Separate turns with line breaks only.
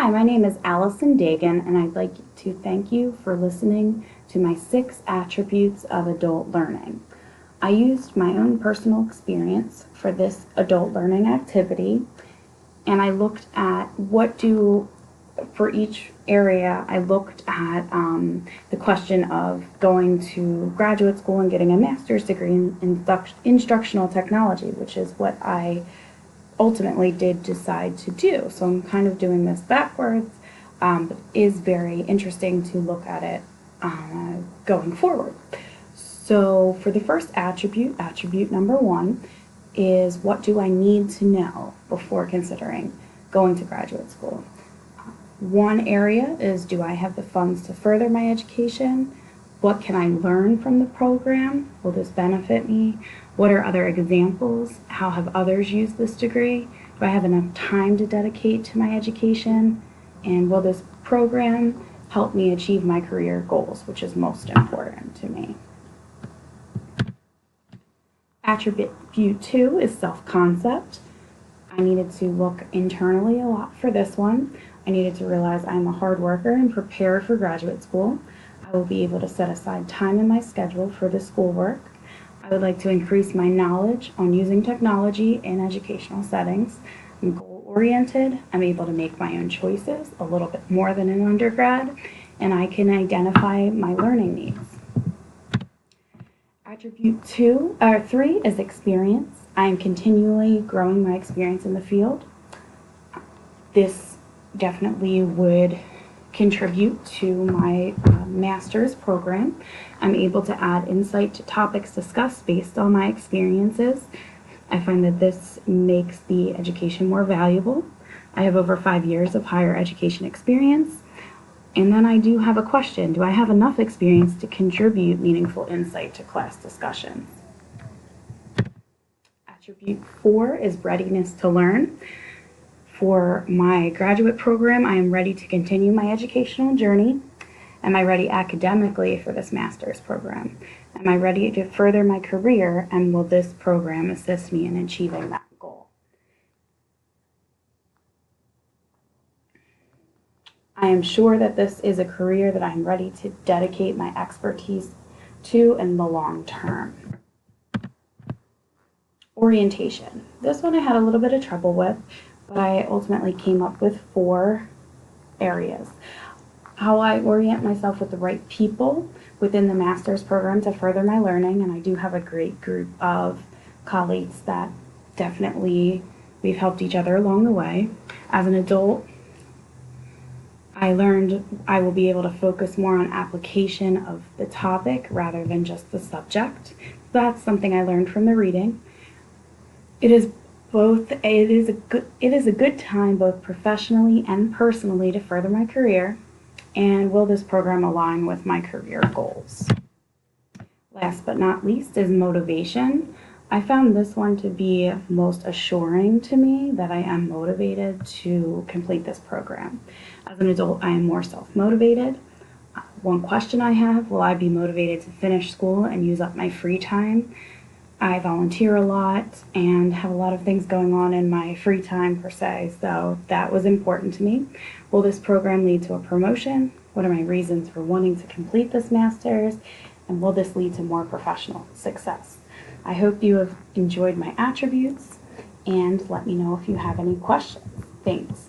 Hi, my name is Allison Dagan, and I'd like to thank you for listening to my 6 attributes of adult learning. I used my own personal experience for this adult learning activity, and I looked at for each area, I looked at the question of going to graduate school and getting a master's degree in instructional technology, which is what I ultimately did decide to do. So I'm kind of doing this backwards, but it is very interesting to look at it going forward. So for the first attribute number 1, is what do I need to know before considering going to graduate school? One area is, do I have the funds to further my education? What can I learn from the program? Will this benefit me? What are other examples? How have others used this degree? Do I have enough time to dedicate to my education? And will this program help me achieve my career goals, which is most important to me? Attribute 2 is self-concept. I needed to look internally a lot for this one. I needed to realize I'm a hard worker and prepare for graduate school. I will be able to set aside time in my schedule for the schoolwork. I would like to increase my knowledge on using technology in educational settings. I'm goal-oriented. I'm able to make my own choices a little bit more than an undergrad, and I can identify my learning needs. Attribute 3 is experience. I am continually growing my experience in the field. This definitely would contribute to my master's program. I'm able to add insight to topics discussed based on my experiences. I find that this makes the education more valuable. I have over 5 years of higher education experience. And then I do have a question. Do I have enough experience to contribute meaningful insight to class discussions? Attribute 4 is readiness to learn. For my graduate program, I am ready to continue my educational journey. Am I ready academically for this master's program? Am I ready to further my career, and will this program assist me in achieving that goal? I am sure that this is a career that I'm ready to dedicate my expertise to in the long term. Orientation. This one I had a little bit of trouble with, but I ultimately came up with 4 areas. How I orient myself with the right people within the master's program to further my learning, and I do have a great group of colleagues that definitely we've helped each other along the way. As an adult, I learned I will be able to focus more on application of the topic rather than just the subject. That's something I learned from the reading. It is a good time both professionally and personally to further my career, and will this program align with my career goals? Last but not least is motivation. I found this one to be most assuring to me that I am motivated to complete this program. As an adult, I am more self-motivated. One question I have, will I be motivated to finish school and use up my free time? I volunteer a lot and have a lot of things going on in my free time per se, so that was important to me. Will this program lead to a promotion? What are my reasons for wanting to complete this master's? And will this lead to more professional success? I hope you have enjoyed my attributes, and let me know if you have any questions. Thanks.